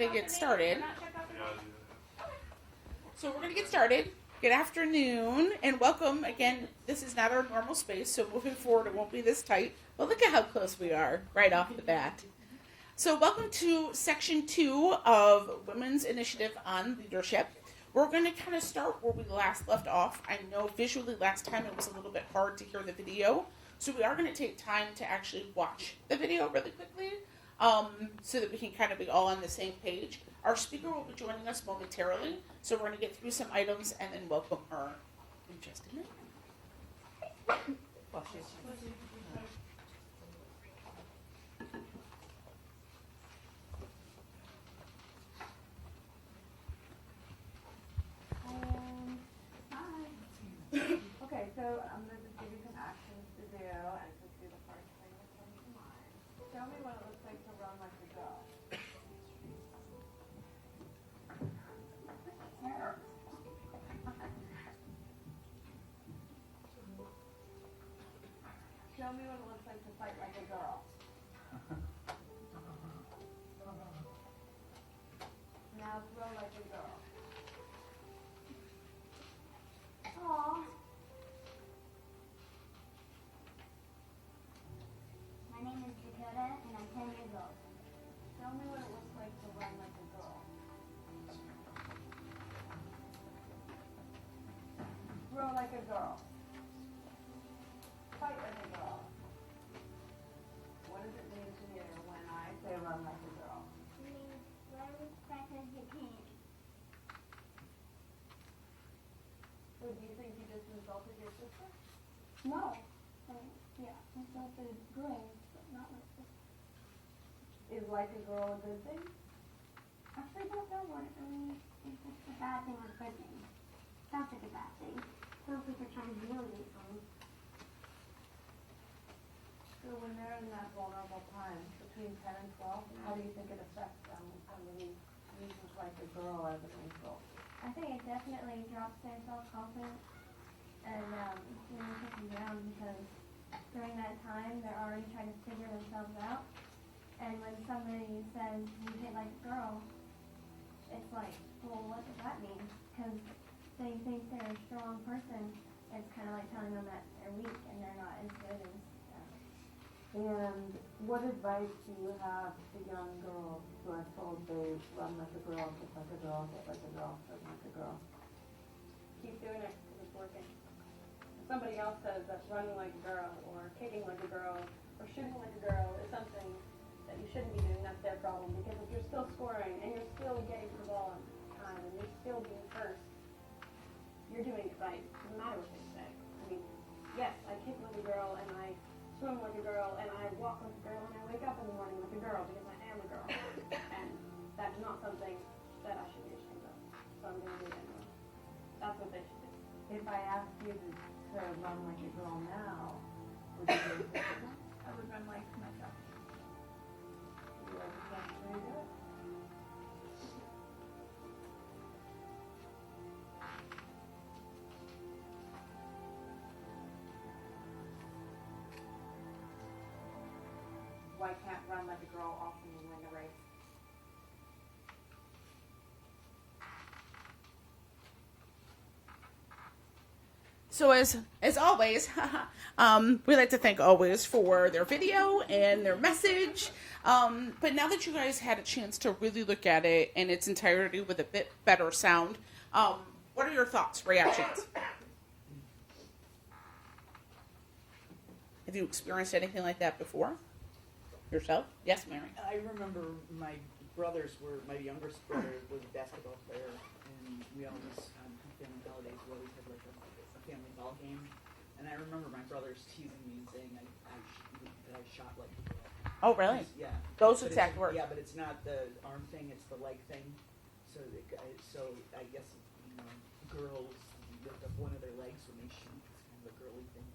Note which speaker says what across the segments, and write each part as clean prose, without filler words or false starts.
Speaker 1: To get started. So we're going to get started. Good afternoon and welcome. Again, this is not our normal space, so moving forward it won't be this tight. But look at how close we are right off the bat. So welcome to section 2 of Women's Initiative on Leadership. We're going to kind of start where we last left off. I know visually last time it was a little bit hard to hear the video, so we are going to take time to actually watch the video really quickly. So that we can kind of be all on the same page. Our speaker will be joining us momentarily, so we're going to get through some items and then welcome her in just a minute.
Speaker 2: Okay, so I'm going to just give you some actions to do and just do the first thing that comes to mind. Show me what it looks like to run like a girl. Show me what it looks like to fight like a girl. Now throw like a girl. Aww.
Speaker 3: My name is Dakota, and I'm 10 years old.
Speaker 2: Show me what it looks like to run like a girl. Throw like a girl. Fight like a girl. What does it mean to you when I say run like a girl?
Speaker 3: It means run fast as you can.
Speaker 2: So do you think you just insulted your sister?
Speaker 3: No. Yeah, I started growing, but not like this.
Speaker 2: Is like a girl a good thing?
Speaker 3: Actually, I don't know what it means. If it's a bad thing or a good thing. Sounds like a bad thing. Sounds like they're trying to humiliate someone.
Speaker 2: So when they're in that vulnerable time, between 10 and 12, how do you think it affects them when somebody uses like a girl as an insult?
Speaker 3: I think it definitely drops their self-confidence and really puts them down because during that time they're already trying to figure themselves out. And when somebody says you hit like a girl, it's like, well, what does that mean? Because they think they're a strong person. It's kind of like telling them that they're weak and they're not as good as.
Speaker 2: And what advice do you have to young girls who are told they run like a girl, hit like a girl, hit like a girl, hit like a girl?
Speaker 4: Keep doing it because it's working. If somebody else says that running like a girl or kicking like a girl or shooting like a girl is something that you shouldn't be doing, that's their problem. Because if you're still scoring and you're still getting the ball on time and you're still being first, you're doing it right, no matter what they say. I mean, yes, I kick like a girl and I swim like a girl and I walk like a girl and I wake up in the morning like a girl because I am a girl. And that's not something that I should be ashamed of. So I'm going to do it anyway. That's what they should do.
Speaker 2: If I asked you to run like a girl now, would you do it?
Speaker 4: I would run like myself.
Speaker 2: Would you like to actually do it? Why can't run like a girl often win a race?
Speaker 1: So as always, we like to thank Always for their video and their message. But now that you guys had a chance to really look at it in its entirety with a bit better sound, what are your thoughts, reactions? Have you experienced anything like that before? Yourself? Yes, Mary.
Speaker 5: I remember my youngest brother was a basketball player, and we always, on family holidays, we always had like a family ball game. And I remember my brothers teasing me and saying that I shot like a girl.
Speaker 1: Oh, really?
Speaker 5: Yeah.
Speaker 1: Those
Speaker 5: But
Speaker 1: exact words.
Speaker 5: Yeah, but it's not the arm thing, it's the leg thing. So I guess, girls lift up one of their legs when they shoot. It's kind of a girly thing.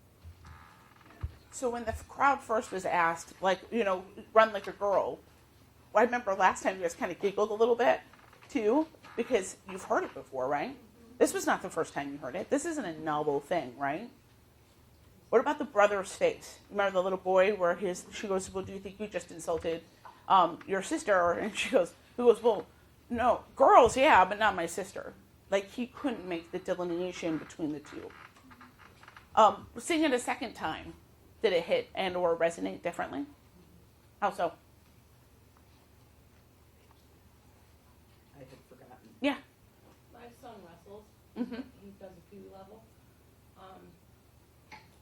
Speaker 1: So when the crowd first was asked, run like a girl, I remember last time you guys kind of giggled a little bit, too, because you've heard it before, right? This was not the first time you heard it. This isn't a novel thing, right? What about the brother's face? Remember the little boy where she goes, well, do you think you just insulted your sister? And he goes, well, No, girls, yeah, but not my sister. Like, he couldn't make the delineation between the two. Seeing it a second time, did it hit and or resonate differently? How so?
Speaker 5: I had forgotten.
Speaker 1: Yeah.
Speaker 6: My son wrestles.
Speaker 1: Mm-hmm.
Speaker 6: He does a few level.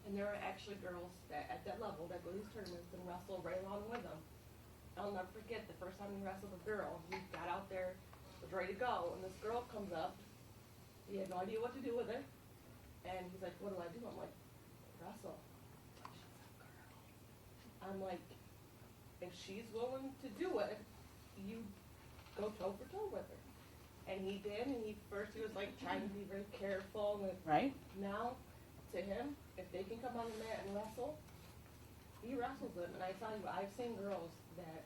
Speaker 6: And there are actually girls that at that level that go to these tournaments and wrestle right along with them. I'll never forget the first time he wrestled a girl. He got out there, was ready to go, and this girl comes up. He had no idea what to do with her. And he's like, what do I do? I'm like, wrestle. She's a girl. I'm like, if she's willing to do it, you go toe for toe with her. And he did, and he was like trying to be very careful. And
Speaker 1: Right?
Speaker 6: now, to him, if they can come on the mat and wrestle, he wrestles them. And I tell you, I've seen girls that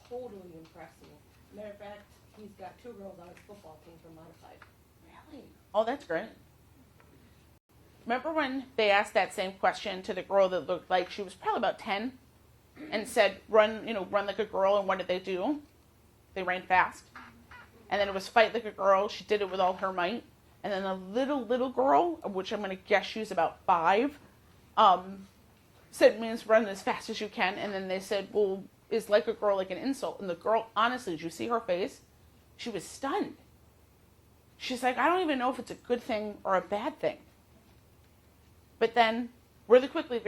Speaker 6: totally impress me. Matter of fact, he's got 2 girls on his football team from modified.
Speaker 1: Really? Oh, that's great. Remember when they asked that same question to the girl that looked like she was probably about 10 and said, run like a girl, and what did they do? They ran fast. And then it was fight like a girl. She did it with all her might. And then a little girl, which I'm going to guess she was about 5, said, means run as fast as you can. And then they said, well, is like a girl like an insult? And the girl, honestly, did you see her face? She was stunned. She's like, I don't even know if it's a good thing or a bad thing. But then, really quickly,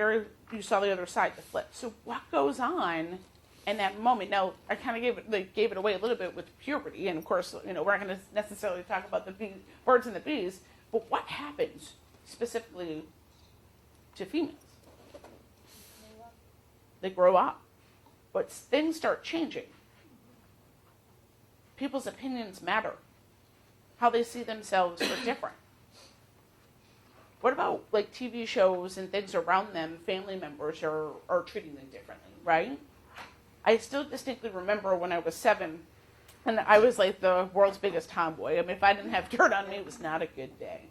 Speaker 1: you saw the other side, the flip. So what goes on in that moment? Now, I kind of gave it away a little bit with puberty, and of course, we're not going to necessarily talk about the birds and the bees, but what happens specifically to females? They grow up, but things start changing. People's opinions matter. How they see themselves are different. What about like TV shows and things around them, family members are treating them differently, right? I still distinctly remember when I was 7, and I was like the world's biggest tomboy. I mean, if I didn't have dirt on me, it was not a good day.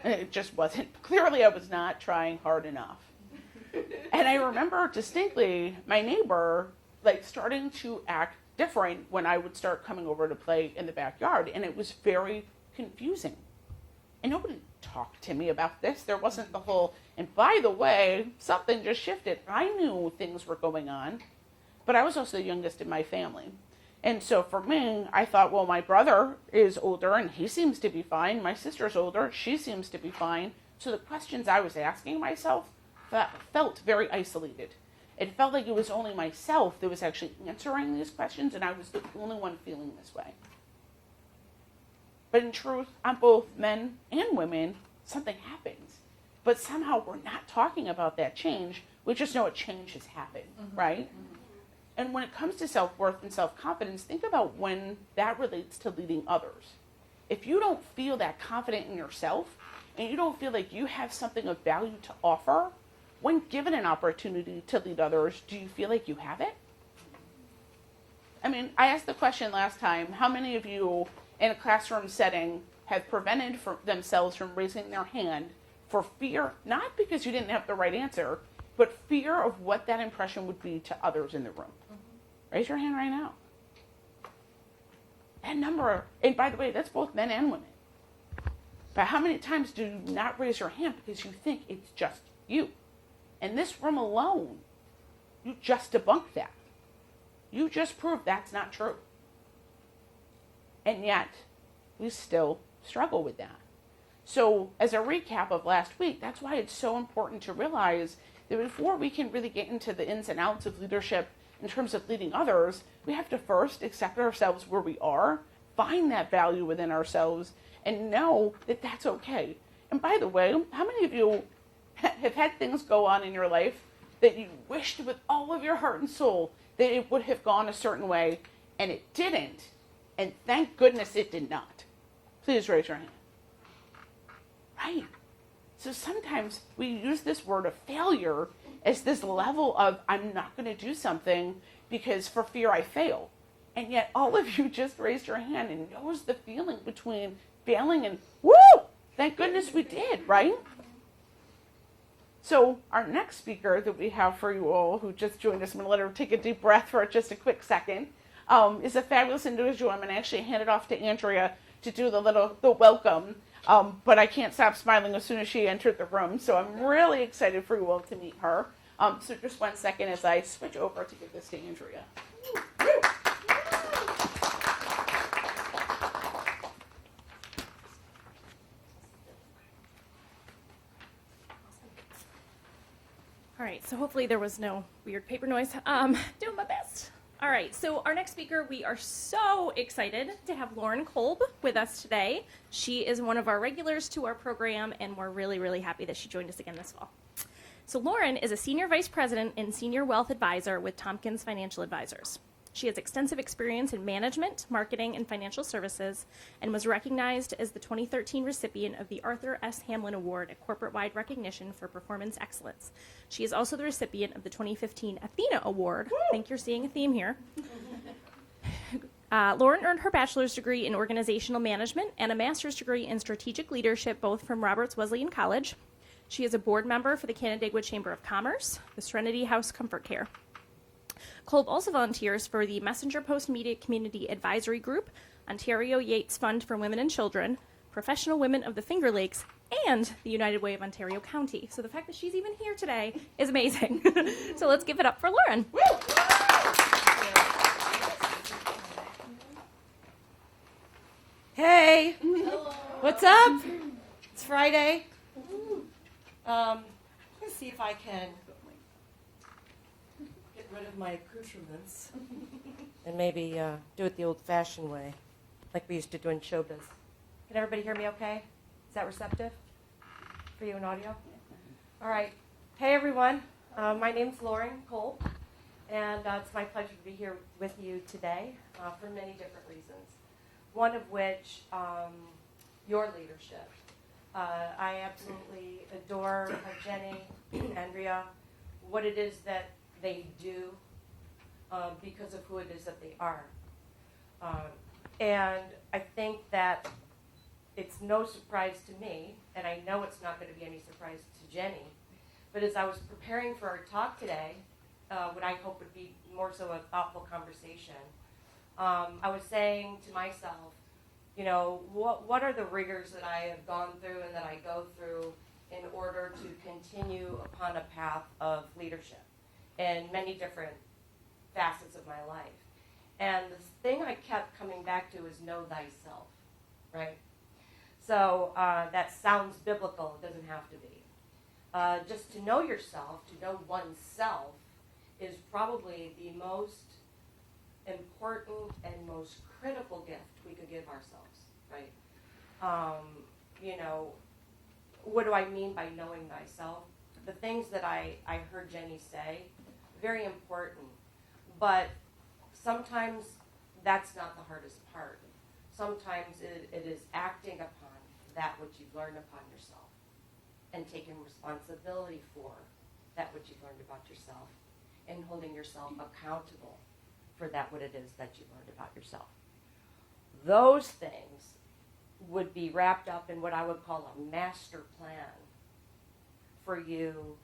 Speaker 1: It just wasn't. Clearly, I was not trying hard enough. And I remember distinctly my neighbor like starting to act different when I would start coming over to play in the backyard, and it was very confusing. And nobody talked to me about this. There wasn't the whole, and by the way, something just shifted. I knew things were going on, but I was also the youngest in my family. And so for me, I thought, well, my brother is older and he seems to be fine. My sister's older, she seems to be fine. So the questions I was asking myself felt very isolated. It felt like it was only myself that was actually answering these questions, and I was the only one feeling this way. But in truth, on both men and women, something happens. But somehow we're not talking about that change. We just know a change has happened, right? Mm-hmm. And when it comes to self-worth and self-confidence, think about when that relates to leading others. If you don't feel that confident in yourself, and you don't feel like you have something of value to offer, when given an opportunity to lead others, do you feel like you have it? I mean, I asked the question last time, how many of you in a classroom setting have prevented themselves from raising their hand for fear, not because you didn't have the right answer, but fear of what that impression would be to others in the room? Mm-hmm. Raise your hand right now. That number, and by the way, that's both men and women. But how many times do you not raise your hand because you think it's just you? In this room alone, you just debunked that. You just proved that's not true. And yet, we still struggle with that. So, as a recap of last week, that's why it's so important to realize that before we can really get into the ins and outs of leadership in terms of leading others, we have to first accept ourselves where we are, find that value within ourselves, and know that that's okay. And by the way, how many of you have had things go on in your life that you wished with all of your heart and soul that it would have gone a certain way, and it didn't, and thank goodness it did not? Please raise your hand. Right. So sometimes we use this word of failure as this level of, I'm not going to do something because for fear I fail. And yet all of you just raised your hand and knows the feeling between failing and, woo, thank goodness we did, right? So our next speaker that we have for you all who just joined us, I'm going to let her take a deep breath for just a quick second. is a fabulous individual. I'm going to actually hand it off to Andrea to do the welcome. But I can't stop smiling as soon as she entered the room. So I'm really excited for you all to meet her. So just 1 second as I switch over to give this to Andrea.
Speaker 7: All right, so hopefully there was no weird paper noise. Doing my best. All right, so our next speaker, we are so excited to have Lauren Kolb with us today. She is one of our regulars to our program, and we're really, really happy that she joined us again this fall. So Lauren is a Senior Vice President and Senior Wealth Advisor with Tompkins Financial Advisors. She has extensive experience in management, marketing, and financial services, and was recognized as the 2013 recipient of the Arthur S. Hamlin Award, a corporate-wide recognition for performance excellence. She is also the recipient of the 2015 Athena Award. I think you're seeing a theme here. Lauren earned her bachelor's degree in organizational management and a master's degree in strategic leadership, both from Roberts Wesleyan College. She is a board member for the Canandaigua Chamber of Commerce, the Serenity House Comfort Care. Kolb also volunteers for the Messenger Post Media Community Advisory Group, Ontario Yates Fund for Women and Children, Professional Women of the Finger Lakes, and the United Way of Ontario County. So the fact that she's even here today is amazing. So let's give it up for Lauren.
Speaker 8: Hey, what's up? It's Friday. Let's see if I can get rid of my accoutrements and maybe do it the old-fashioned way, like we used to do in showbiz. Can everybody hear me okay? Is that receptive for you in audio? All right. Hey, everyone. My name's Lauren Kolb, and it's my pleasure to be here with you today for many different reasons. One of which, your leadership. I absolutely adore Jenny, Andrea, what it is that they do because of who it is that they are. And I think that it's no surprise to me, and I know it's not going to be any surprise to Jenny, but as I was preparing for our talk today, what I hope would be more so a thoughtful conversation, I was saying to myself, you know, what are the rigors that I have gone through and that I go through in order to continue upon a path of leadership in many different facets of my life. And the thing I kept coming back to is know thyself, right? So that sounds biblical. It doesn't have to be. Just to know yourself, to know oneself, is probably the most important and most critical gift we could give ourselves, right? You know, what do I mean by knowing thyself? The things that I heard Jenny say, very important, but sometimes that's not the hardest part. Sometimes it is acting upon that which you've learned upon yourself and taking responsibility for that which you've learned about yourself and holding yourself accountable for that what it is that you learned about yourself. Those things would be wrapped up in what I would call a master plan for you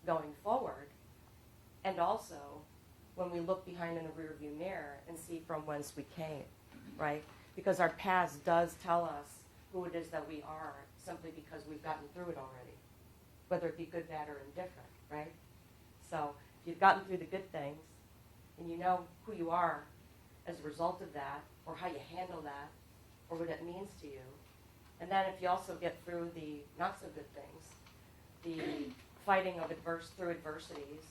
Speaker 8: going forward. And also, when we look behind in the rearview mirror and see from whence we came, right? Because our past does tell us who it is that we are simply because we've gotten through it already, whether it be good, bad, or indifferent, right? So if you've gotten through the good things and you know who you are as a result of that, or how you handle that, or what it means to you, and then if you also get through the not so good things, the fighting of through adversities,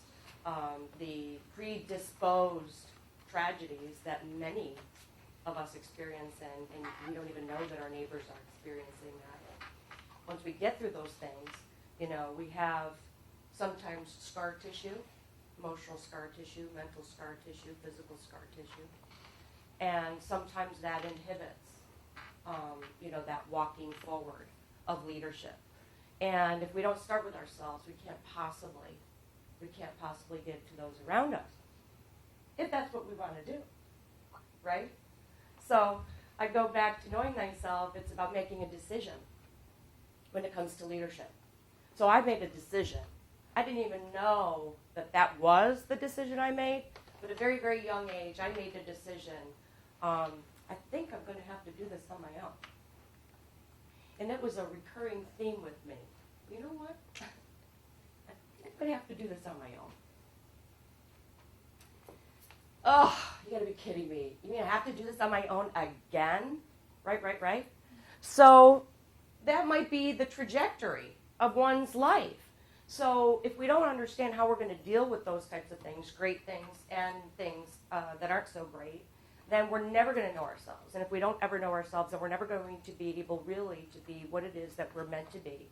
Speaker 8: the predisposed tragedies that many of us experience, and we don't even know that our neighbors are experiencing that. Once we get through those things, you know, we have sometimes scar tissue, emotional scar tissue, mental scar tissue, physical scar tissue, and sometimes that inhibits, you know, that walking forward of leadership. And if we don't start with ourselves, we can't possibly get to those around us, if that's what we want to do, right? So I go back to knowing thyself. It's about making a decision when it comes to leadership. So I made a decision. I didn't even know that that was the decision I made But at a very, very young age, I made a decision. I think I'm going to have to do this on my own. And it was a recurring theme with me. You know what? I think I'm going to have to do this on my own. Oh, you got to be kidding me. You mean I have to do this on my own again? Right. So that might be the trajectory of one's life. So if we don't understand how we're going to deal with those types of things, great things and things that aren't so great, then we're never going to know ourselves. And if we don't ever know ourselves, then we're never going to be able really to be what it is that we're meant to be,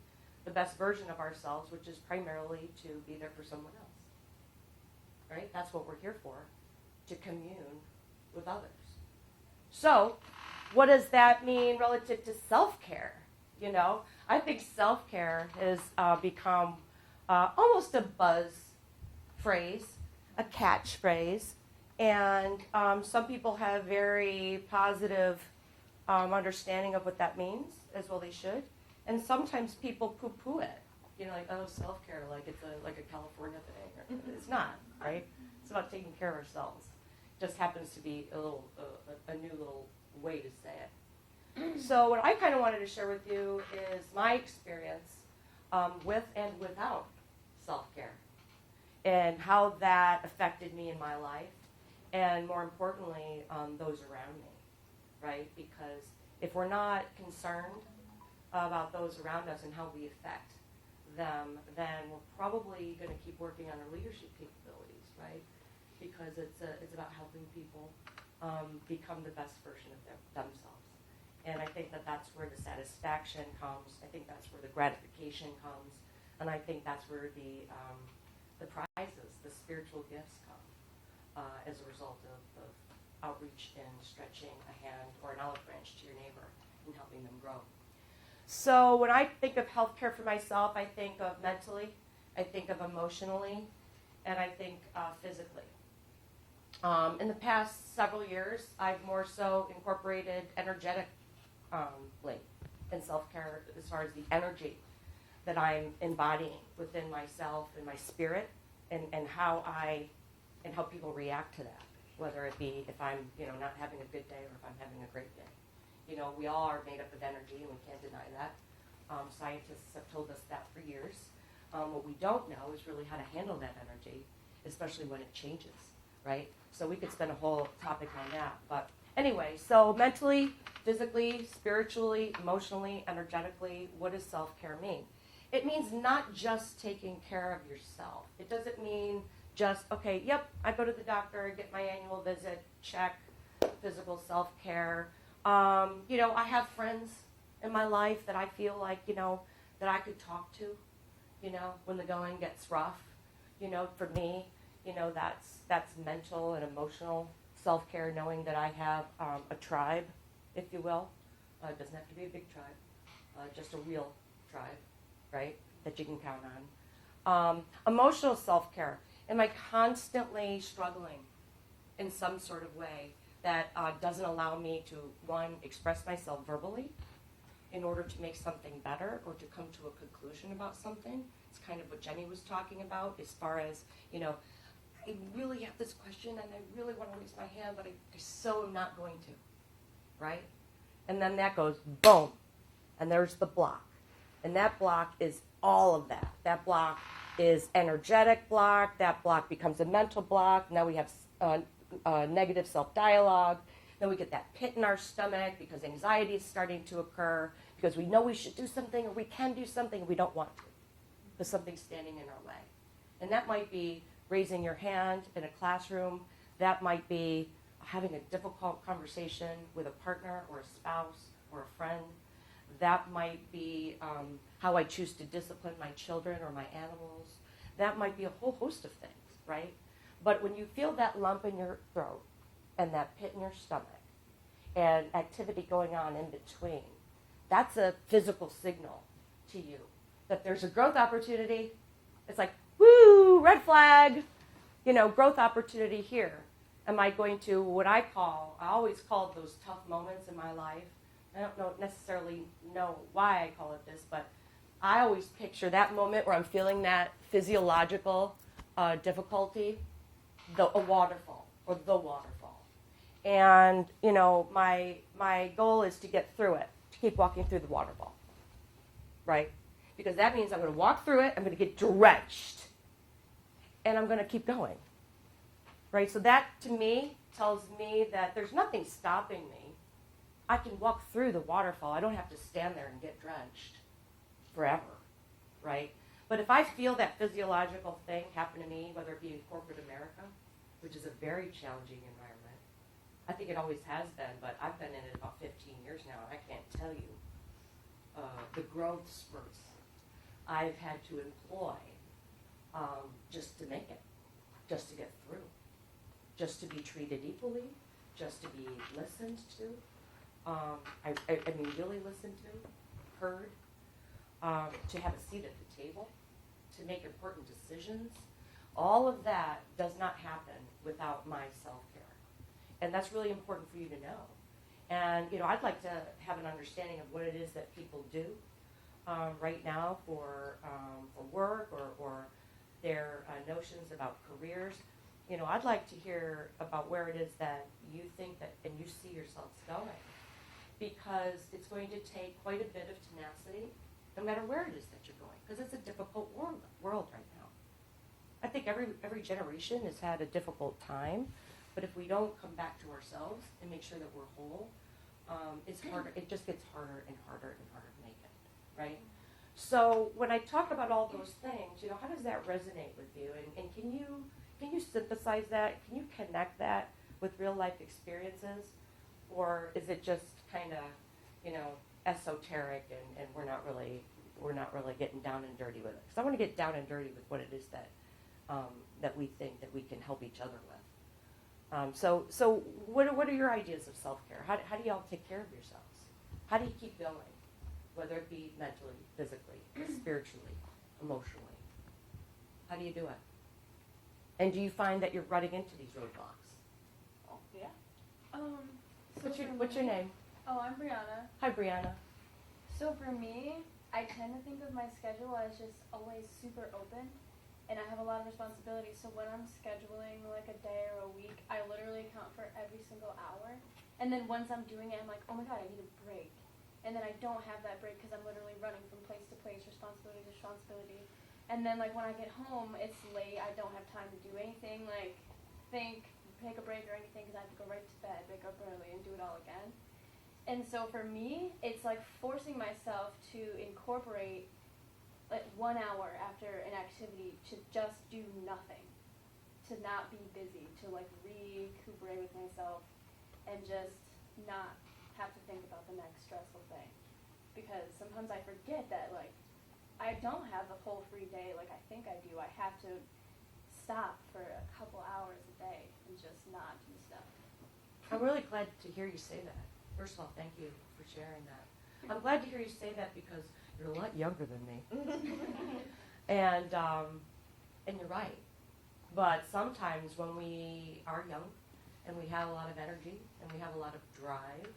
Speaker 8: the best version of ourselves, which is primarily to be there for someone else. Right? That's what we're here for, to commune with others. So what does that mean relative to self-care? You know, I think self-care has become almost a buzz phrase, a catchphrase, and some people have very positive understanding of what that means, as well they should, and sometimes people poo-poo it. You know, like, oh, self-care, like it's like a California thing. It's not, right? It's about taking care of ourselves. It just happens to be a new little way to say it. So what I kind of wanted to share with you is my experience with and without self-care and how that affected me in my life and, more importantly, those around me, right? Because if we're not concerned about those around us and how we affect them, then we're probably going to keep working on our leadership capabilities, right? Because it's about helping people become the best version of themselves. And I think that that's where the satisfaction comes. I think that's where the gratification comes. And I think that's where the prizes, the spiritual gifts come as a result of outreach and stretching a hand or an olive branch to your neighbor and helping them grow. So when I think of healthcare for myself, I think of mentally, I think of emotionally, and I think physically. In the past several years, I've more so incorporated energetically in self-care as far as the energy that I'm embodying within myself and my spirit, and how people react to that, whether it be if I'm not having a good day or if I'm having a great day. You know, we all are made up of energy, and we can't deny that. Scientists have told us that for years. What we don't know is really how to handle that energy, especially when it changes, right? So we could spend a whole topic on that. But anyway, so mentally, physically, spiritually, emotionally, energetically, what does self-care mean? It means not just taking care of yourself. It doesn't mean just, okay, yep, I go to the doctor, get my annual visit, check, physical self-care. I have friends in my life that I feel like, that I could talk to, when the going gets rough. For me, that's mental and emotional self-care, knowing that I have a tribe, if you will. It doesn't have to be a big tribe, just a real tribe, right, that you can count on. Emotional self-care. Am I constantly struggling in some sort of way that doesn't allow me to, one, express myself verbally in order to make something better or to come to a conclusion about something? It's kind of what Jenny was talking about as far as, I really have this question and I really want to raise my hand, but I so am not going to, right? And then that goes, boom, and there's the block. And that block is all of that. That block is energetic block. That block becomes a mental block. Now we have negative self-dialogue. Then we get that pit in our stomach because anxiety is starting to occur because we know we should do something or we can do something and we don't want to because something's standing in our way. And that might be raising your hand in a classroom. That might be having a difficult conversation with a partner or a spouse or a friend. That might be how I choose to discipline my children or my animals. That might be a whole host of things, right? But when you feel that lump in your throat and that pit in your stomach and activity going on in between, that's a physical signal to you that there's a growth opportunity. It's like, woo, red flag, growth opportunity here. Am I going to, I always called those tough moments in my life. I don't necessarily know why I call it this, but I always picture that moment where I'm feeling that physiological difficulty a waterfall or the waterfall. And, you know, my goal is to get through it, to keep walking through the waterfall, right? Because that means I'm going to walk through it, I'm going to get drenched, and I'm going to keep going, right? So that, to me, tells me that there's nothing stopping me. I can walk through the waterfall. I don't have to stand there and get drenched forever, right? But if I feel that physiological thing happen to me, whether it be in corporate America, which is a very challenging environment, I think it always has been, but I've been in it about 15 years now, and I can't tell you the growth spurts I've had to employ just to make it, just to get through, just to be treated equally, just to be listened to, I mean really listened to, heard, to have a seat at the table, to make important decisions. All of that does not happen without my self-care. And that's really important for you to know. And, you know, I'd like to have an understanding of what it is that people do right now for work or their notions about careers. You know, I'd like to hear about where it is that you think that and you see yourselves going. Because it's going to take quite a bit of tenacity, no matter where it is that you're going. Because it's a difficult world right now. I think every generation has had a difficult time. But if we don't come back to ourselves and make sure that we're whole, it's harder. It just gets harder and harder and harder to make it, right? So when I talk about all those things, you know, how does that resonate with you? And can you synthesize that? Can you connect that with real life experiences, or is it just kind of, you know, esoteric and we're not really getting down and dirty with it? Because I want to get down and dirty with what it is that that we think that we can help each other with. So what are your ideas of self-care? How do y'all take care of yourselves? How do you keep going, whether it be mentally, physically, spiritually, emotionally? How do you do it? And do you find that you're running into these roadblocks?
Speaker 4: Oh, yeah.
Speaker 8: What's your name?
Speaker 3: Oh, I'm Brianna.
Speaker 8: Hi, Brianna.
Speaker 3: So for me, I tend to think of my schedule as just always super open, and I have a lot of responsibilities. So when I'm scheduling like a day or a week, I literally account for every single hour. And then once I'm doing it, I'm like, oh my god, I need a break. And then I don't have that break because I'm literally running from place to place, responsibility to responsibility. And then like when I get home, it's late. I don't have time to do anything like think, take a break or anything because I have to go right to bed, wake up early, and do it all again. And so for me, it's like forcing myself to incorporate like 1 hour after an activity to just do nothing, to not be busy, to like recuperate with myself and just not have to think about the next stressful thing. Because sometimes I forget that like I don't have the whole free day like I think I do. I have to stop for a couple hours a day and just not do stuff.
Speaker 8: I'm really glad to hear you say that. First of all, thank you for sharing that. I'm glad to hear you say that because you're a lot younger than me. And you're right. But sometimes when we are young and we have a lot of energy and we have a lot of drive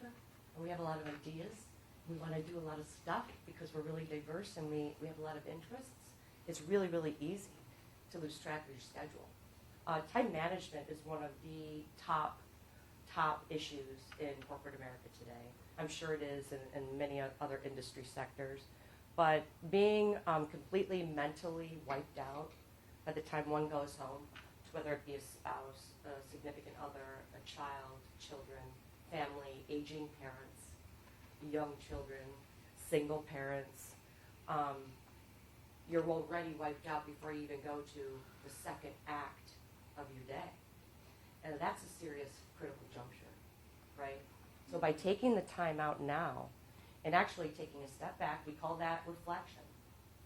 Speaker 8: and we have a lot of ideas, we want to do a lot of stuff because we're really diverse and we have a lot of interests, it's really, really easy to lose track of your schedule. Time management is one of the top issues in corporate America today. I'm sure it is in many other industry sectors. But being completely mentally wiped out by the time one goes home, whether it be a spouse, a significant other, a child, children, family, aging parents, young children, single parents, you're already wiped out before you even go to the second act of your day. And that's a serious critical juncture, right? So by taking the time out now and actually taking a step back, we call that reflection.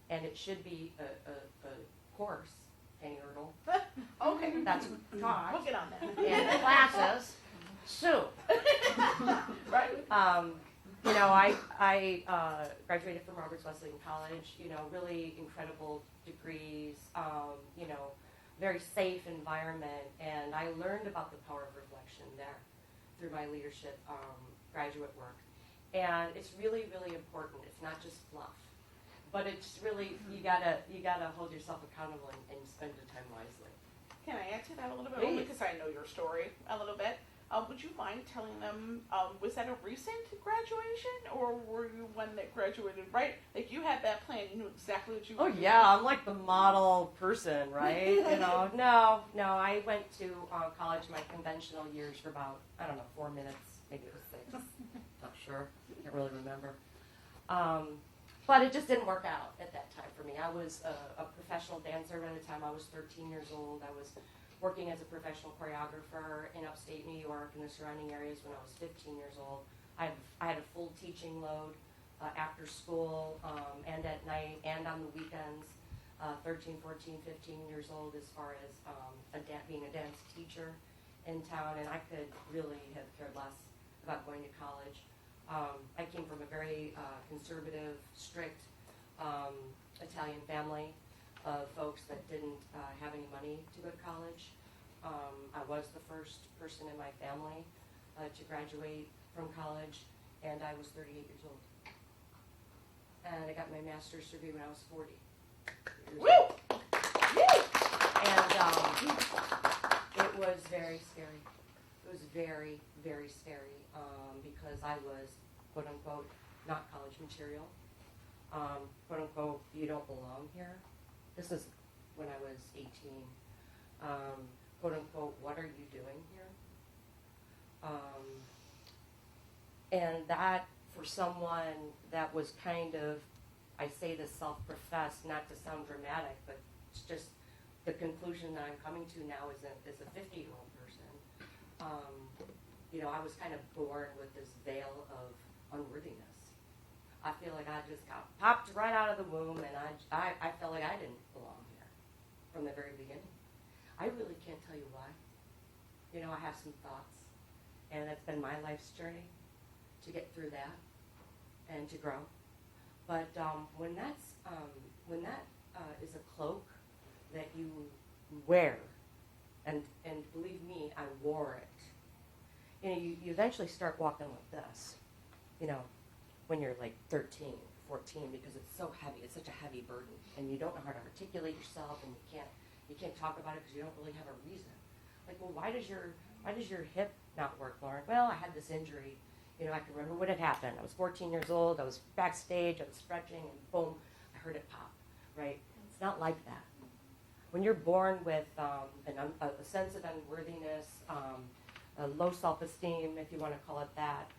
Speaker 8: And it should be a course, Penny Erdl. Okay, that's taught.
Speaker 6: We'll get on that.
Speaker 8: In classes soon. Right? You know, I graduated from Roberts Wesleyan College, you know, really incredible degrees, you know, very safe environment, and I learned about the power of reflection there through my leadership graduate work. And it's really, really important. It's not just fluff, but it's really, you gotta hold yourself accountable and spend your time wisely.
Speaker 1: Can I add to that a little bit?
Speaker 8: Please.
Speaker 1: Only because I know your story a little bit. Would you mind telling them, was that a recent graduation, or were you one that graduated right? Like you had that plan, you knew exactly what you
Speaker 8: Oh
Speaker 1: were doing.
Speaker 8: yeah, I'm like the model person, right? No, I went to college my conventional years for about, 4 minutes, maybe it was 6. Not sure, can't really remember. But it just didn't work out at that time for me. I was a professional dancer by the time I was 13 years old. I was working as a professional choreographer in upstate New York and the surrounding areas when I was 15 years old. I had a full teaching load after school and at night and on the weekends, 13, 14, 15 years old as far as being a dance teacher in town, and I could really have cared less about going to college. I came from a very conservative, strict Italian family of folks that didn't have any money to go to college. I was the first person in my family to graduate from college, and I was 38 years old. And I got my master's degree when I was 40.
Speaker 1: Woo!
Speaker 8: And it was very scary. It was very, very scary because I was, quote unquote, not college material. Quote unquote, you don't belong here. This is when I was 18. Quote unquote, what are you doing here? And that, for someone that was kind of, I say this self-professed, not to sound dramatic, but it's just the conclusion that I'm coming to now as a 50-year-old person. I was kind of born with this veil of unworthiness. I feel like I just got popped right out of the womb, and I felt like I didn't belong here from the very beginning. I really can't tell you why. I have some thoughts, and it's been my life's journey to get through that and to grow. But when that is a cloak that you wear, and believe me, I wore it. You eventually start walking like this, when you're like 13, 14, because it's so heavy. It's such a heavy burden, and you don't know how to articulate yourself, and you can't talk about it because you don't really have a reason. Like, well, why does your hip not work, Lauren? Well, I had this injury. I can remember what had happened. I was 14 years old. I was backstage. I was stretching, and boom, I heard it pop. Right? It's not like that. When you're born with a sense of unworthiness, a low self-esteem, if you want to call it that,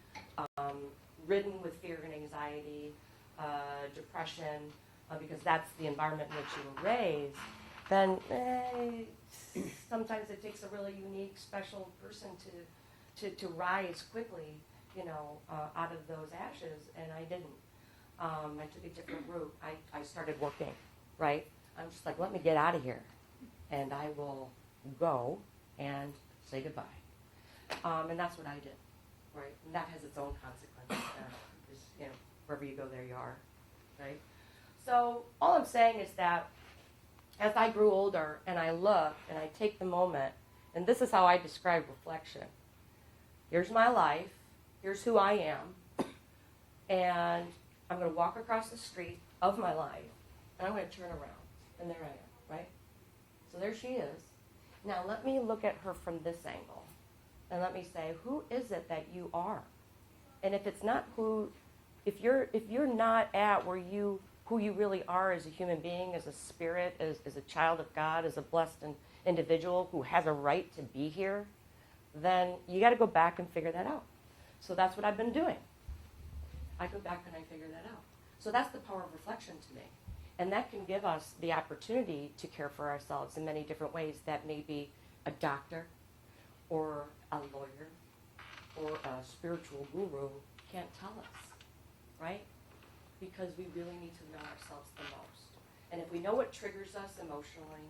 Speaker 8: ridden with fear and anxiety, depression, because that's the environment in which you were raised, then sometimes it takes a really unique, special person to rise quickly, out of those ashes, and I didn't. I took a different route. I started working, right? I'm just like, let me get out of here, and I will go and say goodbye. And that's what I did, right? And that has its own consequences. Wherever you go, there you are, right? So all I'm saying is that as I grew older and I look and I take the moment, and this is how I describe reflection. Here's my life. Here's who I am. And I'm going to walk across the street of my life, and I'm going to turn around. And there I am, right? So there she is. Now let me look at her from this angle. And let me say, who is it that you are? And if it's not if you're not at who you really are as a human being, as a spirit, as a child of God, as a blessed individual who has a right to be here, then you got to go back and figure that out. So that's what I've been doing. I go back and I figure that out. So that's the power of reflection to me. And that can give us the opportunity to care for ourselves in many different ways. That may be a doctor or a lawyer or a spiritual guru can't tell us, right? Because we really need to know ourselves the most. And if we know what triggers us emotionally,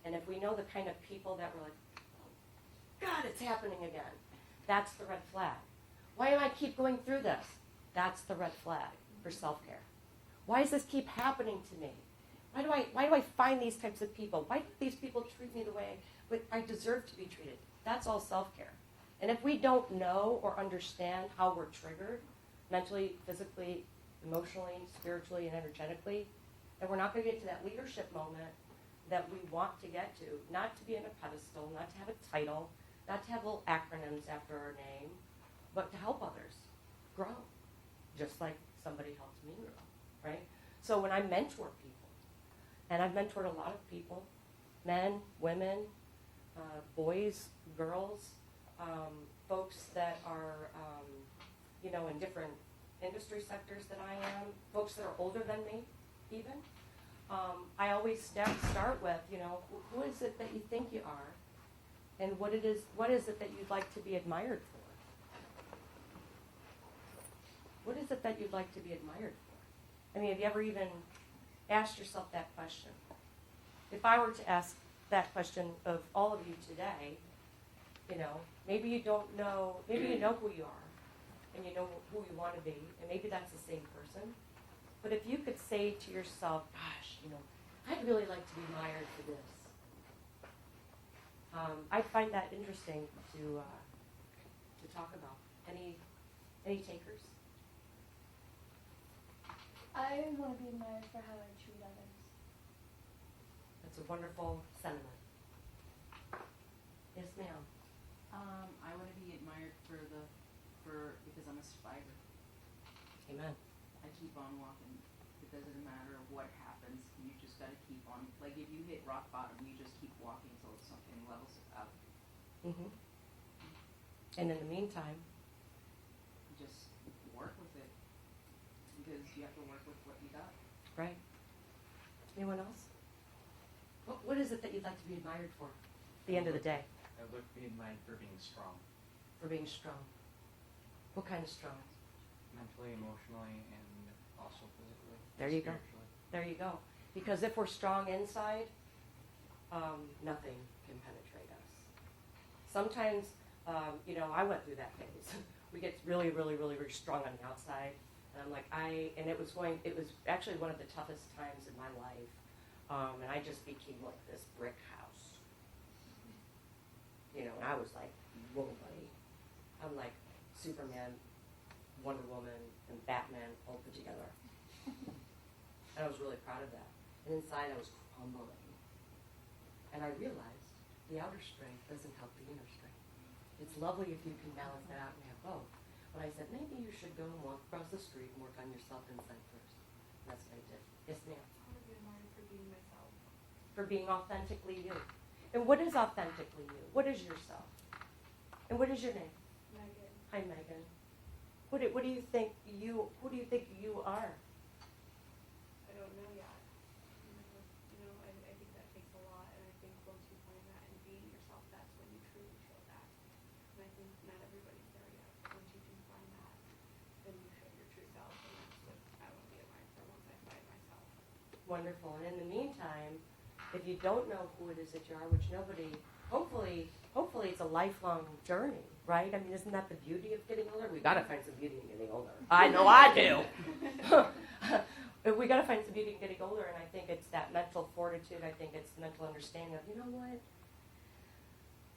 Speaker 8: and if we know the kind of people that we're like, oh, God, it's happening again, that's the red flag. Why do I keep going through this? That's the red flag for self-care. Why does this keep happening to me? Why do I find these types of people? Why do these people treat me the way I deserve to be treated? That's all self-care. And if we don't know or understand how we're triggered, mentally, physically, emotionally, spiritually, and energetically, then we're not going to get to that leadership moment that we want to get to, not to be in a pedestal, not to have a title, not to have little acronyms after our name, but to help others grow, just like somebody helped me grow, right? So when I mentor people, and I've mentored a lot of people, men, women, boys, girls, folks that are, in different industry sectors than I am, folks that are older than me, even. I always start with, who is it that you think you are, and what is it that you'd like to be admired for? What is it that you'd like to be admired for? I mean, have you ever even asked yourself that question? If I were to ask that question of all of you today, maybe you don't know, maybe you know who you are, and you know who you want to be, and maybe that's the same person. But if you could say to yourself, gosh, I'd really like to be admired for this. I'd find that interesting to talk about. Any takers?
Speaker 3: I want to be admired for how I treat others.
Speaker 8: That's a wonderful sentiment. Yes, ma'am.
Speaker 9: I want to be admired because I'm a survivor.
Speaker 8: Amen.
Speaker 9: I keep on walking. It doesn't matter what happens. You just got to keep on. Like if you hit rock bottom, you just keep walking until something levels it out.
Speaker 8: Mm-hmm. And in the meantime,
Speaker 9: You just work with it because you have to work with what you got.
Speaker 8: right? Anyone else? What is it that you'd like to be admired for at the end of the day?
Speaker 10: I would be admired for being strong,
Speaker 8: For being strong. What kind of strong?
Speaker 10: mentally, emotionally, and also physically.
Speaker 8: There you go.
Speaker 10: Spiritually.
Speaker 8: There you go. Because if we're strong inside, nothing can penetrate us. Sometimes, I went through that phase. We get really, really, really, really strong on the outside. And I'm like, it was actually one of the toughest times in my life. And I just became like this brick house. And I was like, whoa, buddy. I'm like Superman, Wonder Woman, and Batman all put together. And I was really proud of that. And inside I was crumbling. And I realized the outer strength doesn't help the inner strength. It's lovely if you can balance that out and have both. But I said, maybe you should go and walk across the street and work on yourself inside first. And that's what I did. Yes, ma'am.
Speaker 4: I want to be admired for being myself.
Speaker 8: For being authentically you. And what is authentically you? What is yourself? And what is your name?
Speaker 4: Megan.
Speaker 8: Hi, Megan. Who do you think you are?
Speaker 4: I don't know yet. I think that takes a lot, and I think once you find that and being yourself, that's when you truly show that. And I think not everybody's there yet. Once you do find that, then you show your true self, and that's what I want to be admired for once I find myself.
Speaker 8: Wonderful. And in the meantime, if you don't know who it is that you are, which nobody, hopefully it's a lifelong journey, right? I mean, isn't that the beauty of getting older? We got to find some beauty in getting older. I know I do. We got to find some beauty in getting older, and I think it's that mental fortitude. I think it's the mental understanding of, you know what?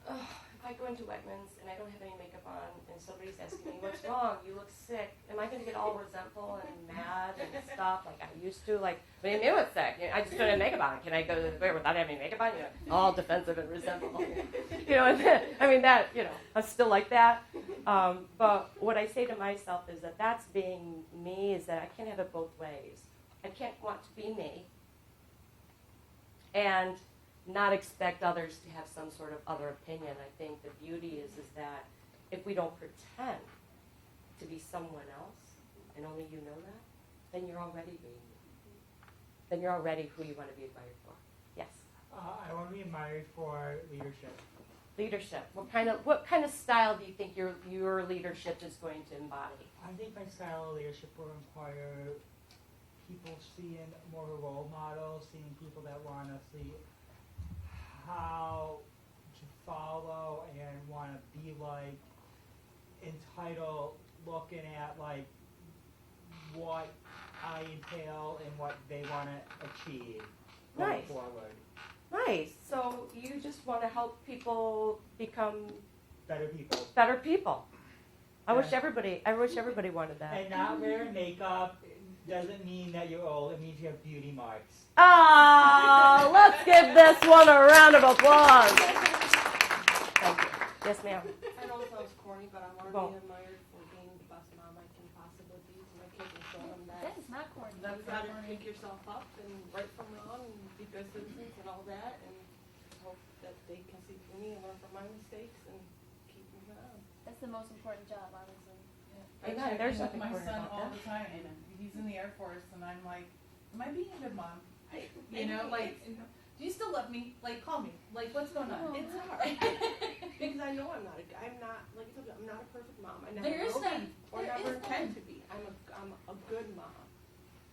Speaker 8: If I go into Wegmans and I don't have any makeup on, and somebody's asking me, what's wrong? You look sick. Am I going to get all resentful and mad and stuff like I used to? Like, what do you mean what's sick? I just don't have makeup on. Can I go there without having makeup on? All defensive and resentful. I'm still like that. But what I say to myself is that that's being me, is that I can't have it both ways. I can't want to be me and not expect others to have some sort of other opinion. I think the beauty is that if we don't pretend to be someone else, and only you know that, then you're already being you. Then you're already who you want to be admired for. Yes?
Speaker 11: I want to be admired for leadership.
Speaker 8: Leadership. What kind of style do you think your leadership is going to embody?
Speaker 11: I think my style of leadership will require people seeing more role models, seeing people that want to see how to follow and want to be like, entitled, looking at like what I entail and what they want to achieve going
Speaker 8: Nice.
Speaker 11: forward.
Speaker 8: Nice. So you just want to help people become
Speaker 11: Better people.
Speaker 8: better people. I wish
Speaker 11: Yeah.
Speaker 8: everybody wanted that.
Speaker 11: And not wearing makeup, doesn't mean that you're old. It means you have beauty marks.
Speaker 8: Oh, let's give this one a round of applause. Thank you. Yes, ma'am.
Speaker 6: I know it sounds corny, but I want to
Speaker 8: Well.
Speaker 6: be admired for being the best mom I can possibly be to my kids and show them
Speaker 7: That
Speaker 6: that
Speaker 7: is not corny.
Speaker 6: you've got to pick yourself up and right from wrong and be good citizens and all that, and hope that they can see through me and learn from my mistakes and keep moving on.
Speaker 7: That's the most important job, honestly.
Speaker 1: I
Speaker 8: Amen.
Speaker 1: check
Speaker 8: There's
Speaker 1: in with
Speaker 8: nothing
Speaker 1: my
Speaker 8: corny
Speaker 1: son
Speaker 8: about
Speaker 1: all
Speaker 8: that.
Speaker 1: the time. He's in the Air Force, and I'm like, am I being a good mom? You know, like, do you still love me? Like, call me. Like, what's going on?
Speaker 6: It's hard because I know I'm not like I told you, I'm not a perfect mom. I never
Speaker 1: There is
Speaker 6: will
Speaker 1: none.
Speaker 6: be or
Speaker 1: There
Speaker 6: never
Speaker 1: is
Speaker 6: intend to be. I'm a good mom.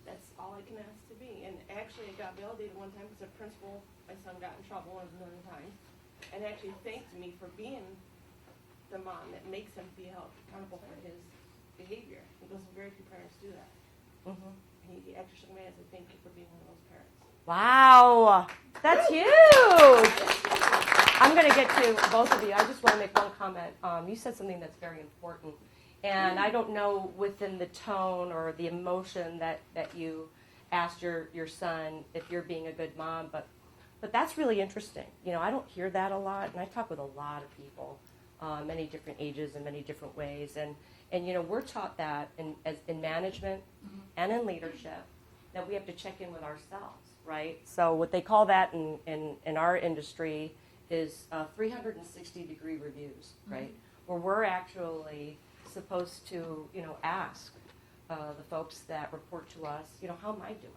Speaker 6: That's all I can ask to be. And actually, it got validated one time because a principal, my son got in trouble a million times, and actually thanked me for being the mom that makes him feel accountable for his behavior. Because very few parents do that.
Speaker 8: Mm-hmm.
Speaker 6: He actually shook my hand and said, "Thank you for being one of those parents."
Speaker 8: Wow, that's huge. I'm going to get to both of you. I just want to make one comment. You said something that's very important. And I don't know within the tone or the emotion that you asked your son if you're being a good mom, but that's really interesting. You know, I don't hear that a lot, and I talk with a lot of people, many different ages and many different ways. And you know, we're taught that in management and in leadership that we have to check in with ourselves, right? So what they call that in our industry is 360-degree reviews, right? Where we're actually supposed to, you know, ask the folks that report to us, you know, how am I doing?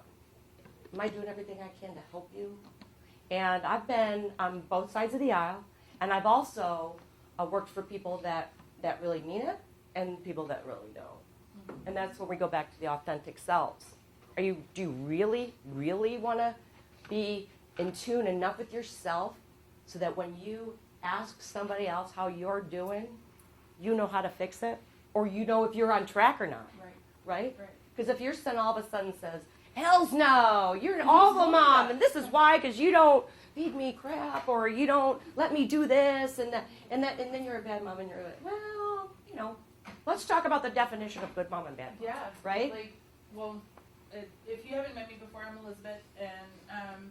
Speaker 8: Am I doing everything I can to help you? And I've been on both sides of the aisle, and I've also worked for people that really mean it and people that really don't. And that's when we go back to the authentic selves. Do you really, really want to be in tune enough with yourself so that when you ask somebody else how you're doing, you know how to fix it? Or you know if you're on track or not? Right? Because if your son all of a sudden says, "Hells no, you're an awful mom, and this is why, because you don't feed me crap, or you don't let me do this, and then you're a bad mom, and you're like, well, you know, let's talk about the definition of good mom and bad mom."
Speaker 1: Yeah.
Speaker 8: Right?
Speaker 1: Like, well, if you haven't met me before, I'm Elizabeth, and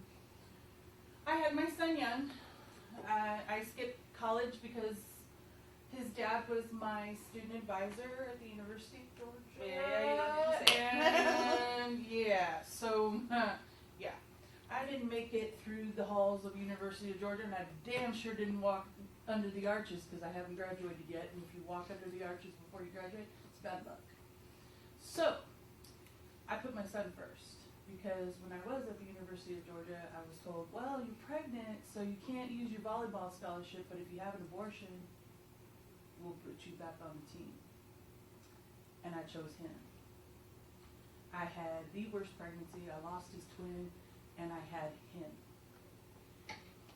Speaker 1: I had my son young. I skipped college because his dad was my student advisor at the University of Georgia. And yeah, so yeah, I didn't make it through the halls of University of Georgia, and I damn sure didn't walk under the arches because I haven't graduated yet. And if you walk under the arches before you graduate, it's bad luck. So I put my son first because when I was at the University of Georgia, I was told, well, you're pregnant, so you can't use your volleyball scholarship, but if you have an abortion, we'll put you back on the team. And I chose him. I had the worst pregnancy. I lost his twin, and I had him.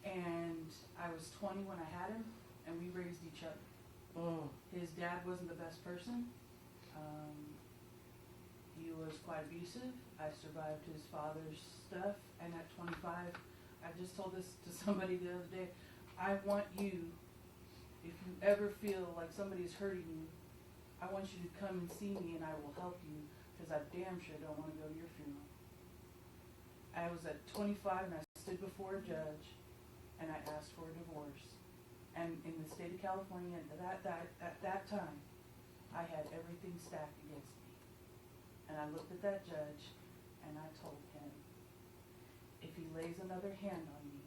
Speaker 1: And I was 20 when I had him, and we raised each other. His dad wasn't the best person. He was quite abusive. I survived his father's stuff, and at 25, I just told this to somebody the other day, I want you, if you ever feel like somebody's hurting you, I want you to come and see me and I will help you, because I damn sure don't want to go to your funeral. I was at 25 and I stood before a judge and I asked for a divorce. And in the state of California at that time, I had everything stacked against me. And I looked at that judge and I told him, if he lays another hand on me,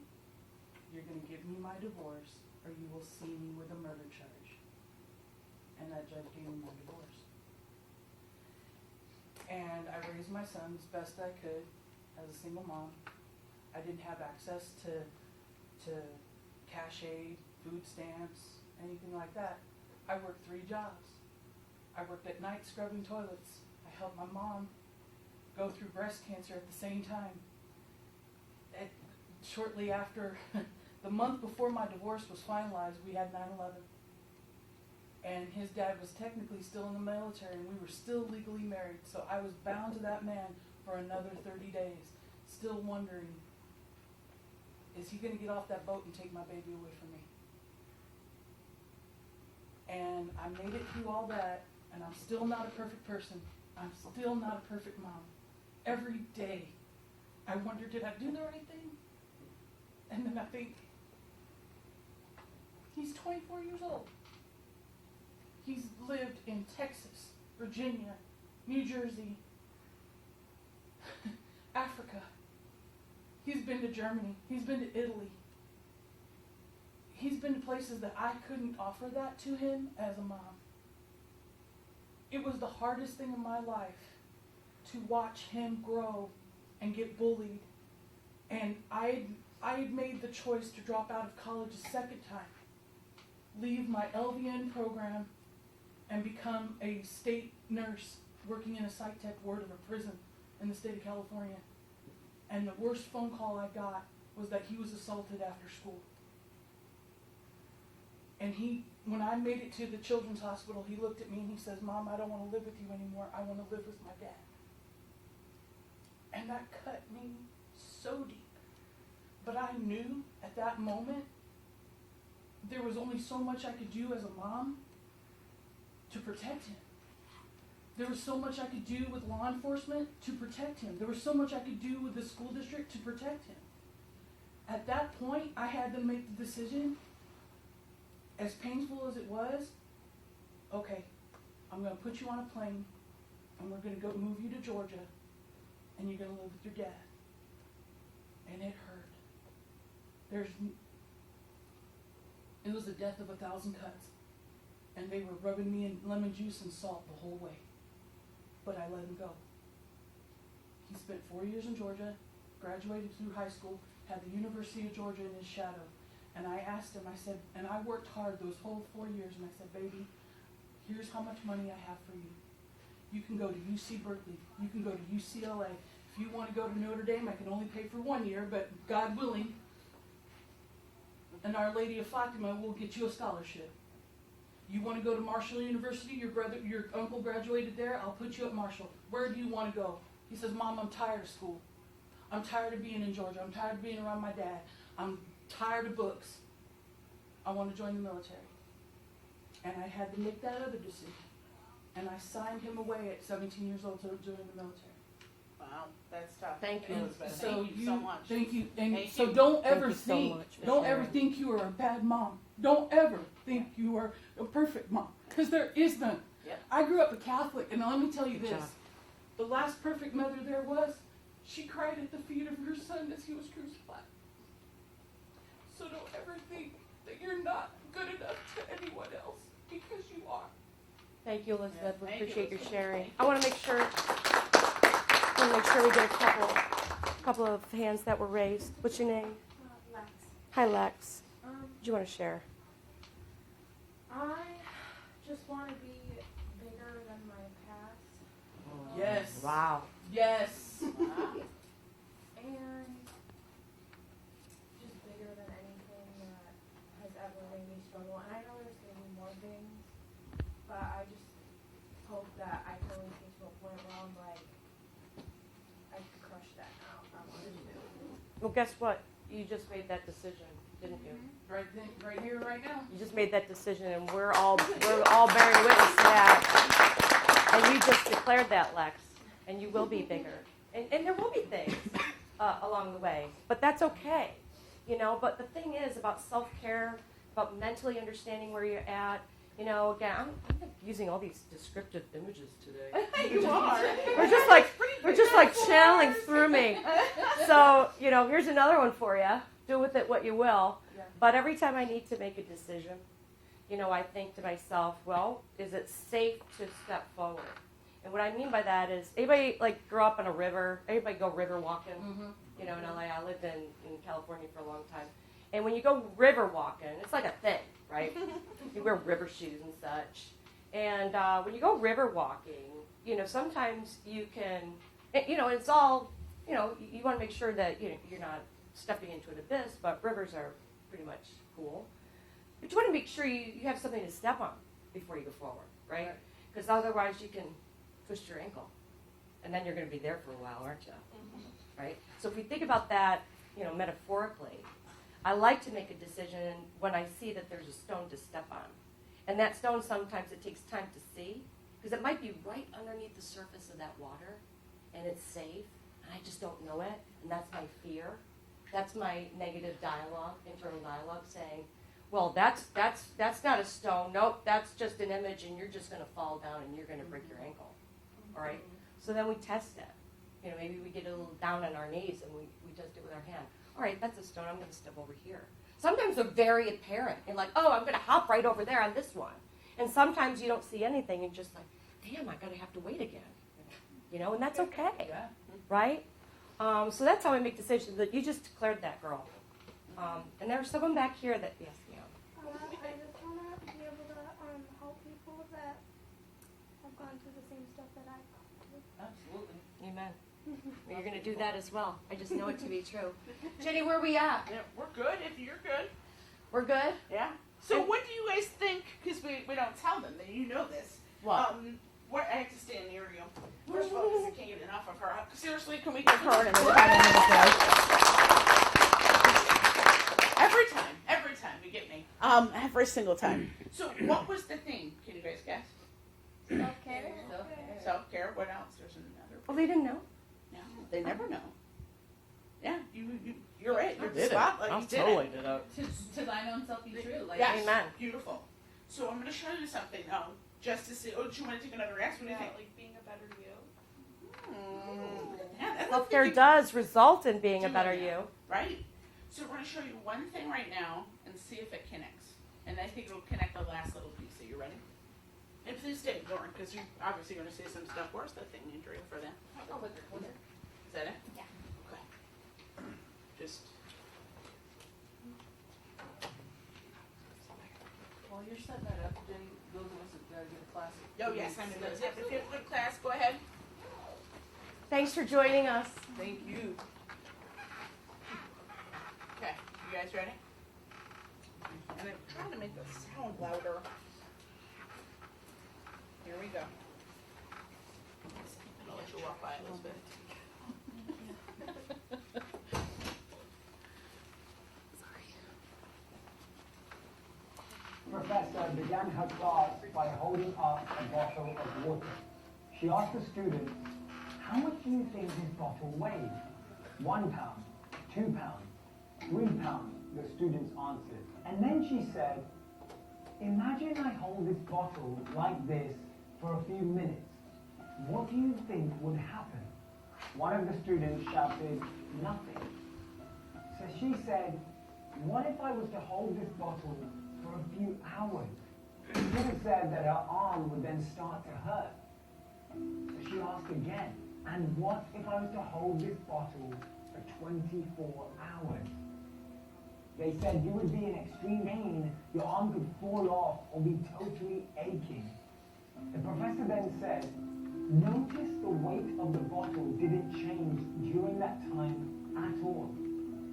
Speaker 1: you're going to give me my divorce or you will see me with a murder charge. And that judge gave me my divorce. And I raised my son as best I could as a single mom. I didn't have access to cash aid, food stamps, anything like that. I worked 3 jobs. I worked at night scrubbing toilets. I helped my mom go through breast cancer at the same time. Shortly after, the month before my divorce was finalized, we had 9/11. And his dad was technically still in the military, and we were still legally married. So I was bound to that man for another 30 days, still wondering, is he going to get off that boat and take my baby away from me? And I made it through all that, and I'm still not a perfect person.
Speaker 12: I'm still not a perfect mom. Every day, I wonder, did I do the right thing? And then I think, he's 24 years old. He's lived in Texas, Virginia, New Jersey, Africa. He's been to Germany. He's been to Italy. He's been to places that I couldn't offer that to him as a mom. It was the hardest thing in my life to watch him grow and get bullied. And I had made the choice to drop out of college a second time, leave my LVN program, and become a state nurse working in a psych tech ward of a prison in the state of California. And the worst phone call I got was that he was assaulted after school. And when I made it to the children's hospital, he looked at me and he says, Mom, I don't want to live with you anymore. I want to live with my dad. And that cut me so deep. But I knew at that moment there was only so much I could do as a mom to protect him. There was so much I could do with law enforcement to protect him. There was so much I could do with the school district to protect him. At that point, I had to make the decision, as painful as it was, okay, I'm going to put you on a plane, and we're going to go move you to Georgia, and you're going to live with your dad. And it hurt. It was the death of 1,000 cuts. And they were rubbing me in lemon juice and salt the whole way. But I let him go. He spent 4 years in Georgia, graduated through high school, had the University of Georgia in his shadow. And I asked him, I said, and I worked hard those whole 4 years, and I said, baby, here's how much money I have for you. You can go to UC Berkeley. You can go to UCLA. If you want to go to Notre Dame, I can only pay for 1 year, but God willing, and Our Lady of Fatima will get you a scholarship. You want to go to Marshall University, your uncle graduated there, I'll put you at Marshall. Where do you want to go? He says, Mom, I'm tired of school. I'm tired of being in Georgia. I'm tired of being around my dad. I'm tired of books. I want to join the military. And I had to make that other decision. And I signed him away at 17 years old to join the military.
Speaker 1: Wow, that's tough.
Speaker 8: Thank you.
Speaker 1: Elizabeth.
Speaker 12: So
Speaker 1: Thank you so much.
Speaker 12: Thank you. And
Speaker 1: Thank
Speaker 12: so
Speaker 1: you.
Speaker 12: don't
Speaker 8: Thank
Speaker 12: ever
Speaker 8: you so
Speaker 12: think,
Speaker 8: much for
Speaker 12: don't ever
Speaker 8: sharing.
Speaker 12: think you are a bad mom. Don't ever think you are a perfect mom, because there is none.
Speaker 1: Yep.
Speaker 12: I grew up a Catholic, and let me tell you
Speaker 8: Good
Speaker 12: this:
Speaker 8: job.
Speaker 12: the last perfect mother there was, she cried at the feet of her son as he was crucified. So don't ever think that you're not good enough to anyone else, because you are.
Speaker 8: Thank you, Elizabeth. We
Speaker 1: Thank you,
Speaker 8: appreciate your
Speaker 1: Elizabeth.
Speaker 8: sharing. I want to make sure we get a couple of hands that were raised. What's your name?
Speaker 3: Lex.
Speaker 8: Hi, Lex. Do you want to share?
Speaker 13: I just want to be bigger than my past.
Speaker 12: Yes.
Speaker 8: Wow.
Speaker 12: Yes.
Speaker 13: And just bigger than anything that has ever made me struggle. And I know there's going to be more things, but I just hope that I can only get to a point where I'm like, I can crush that now if I wanted to.
Speaker 8: Well, guess what? You just made that decision, didn't you?
Speaker 12: Right here, right now.
Speaker 8: You just made that decision, and we're all bearing witness to that. And you just declared that, Lex, and you will be bigger. And there will be things along the way, but that's okay, you know. But the thing is about self-care, about mentally understanding where you're at. You know, again, I'm using all these descriptive images today.
Speaker 1: You are.
Speaker 8: We're just like channeling through me. So, you know, here's another one for you. Do with it what you will.
Speaker 12: Yeah.
Speaker 8: But every time I need to make a decision, you know, I think to myself, well, is it safe to step forward? And what I mean by that is, anybody like grew up on a river? Anybody go river walking?
Speaker 12: Mm-hmm.
Speaker 8: You know, in LA, I lived in California for a long time. And when you go river walking, it's like a thing, right? You wear river shoes and such. And when you go river walking, you know, sometimes you can, you know, it's all, you know, you want to make sure that you're not stepping into an abyss, but rivers are pretty much cool. But you want to make sure you have something to step on before you go forward, right? Because otherwise you can twist your ankle. And then you're going to be there for a while, aren't you? Mm-hmm. Right? So if we think about that, you know, metaphorically, I like to make a decision when I see that there's a stone to step on. And that stone, sometimes it takes time to see, Because it might be right underneath the surface of that water, and it's safe, and I just don't know it, and that's my fear. That's my negative dialogue, internal dialogue, saying, well, that's not a stone. Nope, that's just an image, and you're just going to fall down, and you're going to break your ankle. All right? So then we test it. You know, maybe we get a little down on our knees, and we test it with our hand. All right, that's a stone. I'm going to step over here. Sometimes they're very apparent. You're like, oh, I'm going to hop right over there on this one. And sometimes you don't see anything, and just like, damn, I'm going to have to wait again. You know, and that's okay.
Speaker 12: Yeah.
Speaker 8: Right? So that's how I make decisions. That you just declared that girl. And there's someone back here that, yes, yeah.
Speaker 3: I just want to be able to help people that have gone through the same stuff that I've gone through.
Speaker 12: Absolutely.
Speaker 8: Amen. You're going to do that as well. I just know it to be true. Jenny, where are we at?
Speaker 1: Yeah, we're good if you're good.
Speaker 8: We're good?
Speaker 1: Yeah. So what do you guys think, because we don't tell them, that you know this.
Speaker 8: What?
Speaker 1: What I have to stand near you. First of all, because I can't get enough of her. Seriously, can we give her an Every time you get me. Every single time. So what was the thing? Can you guys guess?
Speaker 3: Self-care.
Speaker 1: Self-care. What else? There's another.
Speaker 8: Well, they didn't know.
Speaker 1: No, they never know. Yeah, you're right. You're the
Speaker 10: Did it.
Speaker 1: spotlight.
Speaker 10: I'll
Speaker 1: You did
Speaker 10: totally
Speaker 1: it.
Speaker 10: did it.
Speaker 12: To thine own self be true. Like,
Speaker 1: Yes.
Speaker 8: Amen.
Speaker 1: Beautiful. So I'm going to show you something. Just to see. Oh, do you want to take another guess? What do you think?
Speaker 13: Like being a better you.
Speaker 1: Yeah, that's
Speaker 8: Self-care
Speaker 1: thinking-
Speaker 8: does result in being a
Speaker 1: Doing
Speaker 8: better
Speaker 1: that.
Speaker 8: you.
Speaker 1: Right. So we're going to show you one thing right now and see if it connects. And I think it'll connect the last little piece. Are you ready? And please stay, Lauren, because you're obviously going to say some stuff. Where's the thing, Andrea, for that?
Speaker 6: I'll put your corner.
Speaker 1: Is that it?
Speaker 3: Yeah.
Speaker 1: Okay. Just.
Speaker 12: while you're setting that up, Jenny, those of us that give a class.
Speaker 1: Oh, yes, I'm in those. Yep, if you have a good class, go ahead.
Speaker 8: Thanks for joining us.
Speaker 12: Thank you.
Speaker 1: Okay, you guys ready? And I'm trying to make the sound louder. Here we go. I'll let you walk by, Elizabeth.
Speaker 14: Professor began her class by holding up a bottle of water. She asked the students, how much do you think this bottle weighs? 1 pound, 2 pounds, 3 pounds, the students answered. And then she said, imagine I hold this bottle like this for a few minutes. What do you think would happen? One of the students shouted, nothing. So she said, what if I was to hold this bottle for a few hours? The student said that her arm would then start to hurt. So she asked again, and what if I was to hold this bottle for 24 hours? They said you would be in extreme pain, your arm could fall off or be totally aching. The professor then said, notice the weight of the bottle didn't change during that time at all.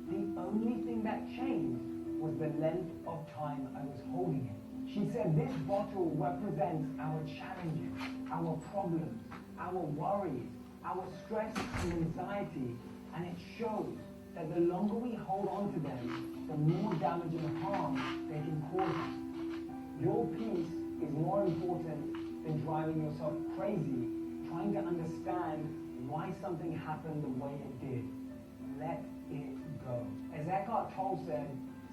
Speaker 14: The only thing that changed was the length of time I was holding it. She said this bottle represents our challenges, our problems, our worries, our stress and anxiety, and it shows that the longer we hold on to them, the more damage and harm they can cause us. Your peace is more important than driving yourself crazy, trying to understand why something happened the way it did. Let it go. As Eckhart Tolle said,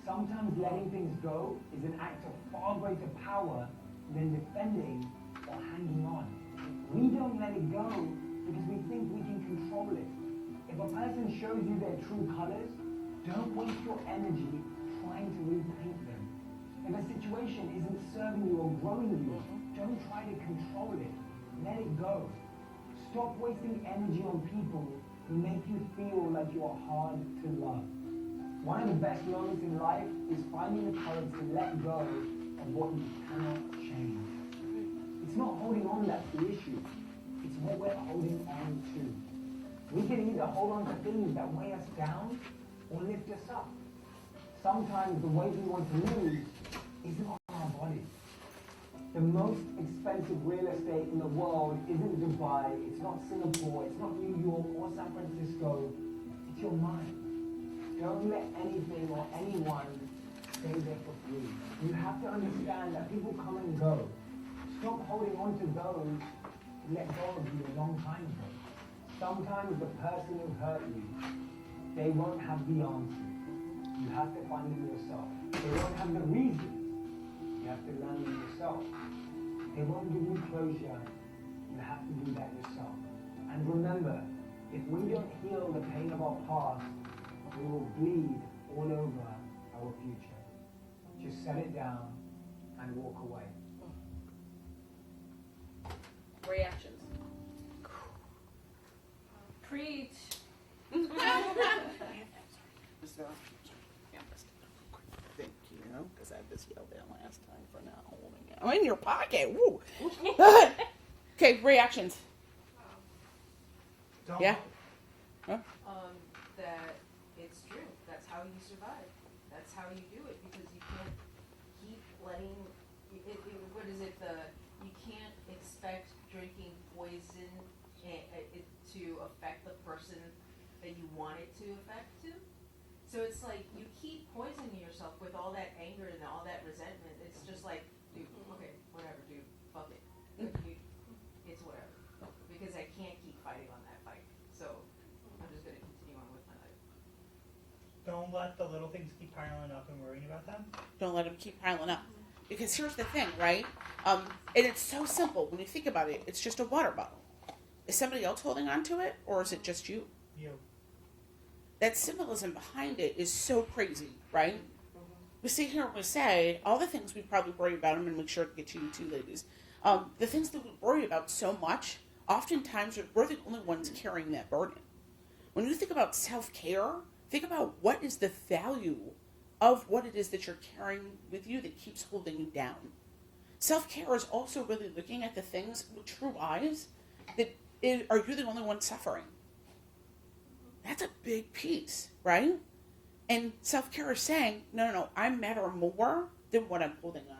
Speaker 14: sometimes letting things go is an act of far greater power than defending or hanging on. We don't let it go because we think we can control it. If a person shows you their true colors, don't waste your energy trying to repaint them. If a situation isn't serving you or growing you, don't try to control it. Let it go. Stop wasting energy on people who make you feel like you are hard to love. One of the best moments in life is finding the courage to let go of what you cannot change. It's not holding on that's the issue. It's what we're holding on to. We can either hold on to things that weigh us down or lift us up. Sometimes the weight we want to lose isn't on our body. The most expensive real estate in the world isn't Dubai, it's not Singapore, it's not New York or San Francisco, it's your mind. Don't let anything or anyone stay there for free. You have to understand that people come and go. Stop holding on to those who let go of you a long time ago. Sometimes the person who hurt you, they won't have the answers. You have to find them yourself. They won't have the reasons. You have to learn them yourself. They won't give you closure. You have to do that yourself. And remember, if we don't heal the pain of our past, we will bleed all over our future. Just set it down and walk away.
Speaker 6: Reactions.
Speaker 8: Preach.
Speaker 1: Thank you, because I had this yelled at last time for not holding it. I'm in your pocket. Woo. Okay, reactions.
Speaker 11: Don't
Speaker 1: Yeah.
Speaker 9: That it's true. That's how you survive. That's how you do it, because you can't keep letting what is it, you can't expect drinking poison to affect the person that you want it to affect to. So it's like you keep poisoning yourself with all that anger and all that resentment. It's just like, dude, okay, whatever, dude, fuck it. It's whatever. Because I can't keep fighting on that fight. So I'm just going to continue on with my life.
Speaker 11: Don't let the little things keep piling up and worrying about them.
Speaker 1: Don't let them keep piling up. Because here's the thing, right? And it's so simple. When you think about it, it's just a water bottle. Is somebody else holding on to it, or is it just you?
Speaker 11: You.
Speaker 1: That symbolism behind it is so crazy, right? We sit here and we say all the things we probably worry about. I'm going to make sure to get to you two ladies. The things that we worry about so much, oftentimes we're the only ones carrying that burden. When you think about self-care, think about what is the value of what it is that you're carrying with you that keeps holding you down. Self-care is also really looking at the things with true eyes that are you the only one suffering? That's a big piece, right? And self-care is saying, no, I matter more than what I'm holding on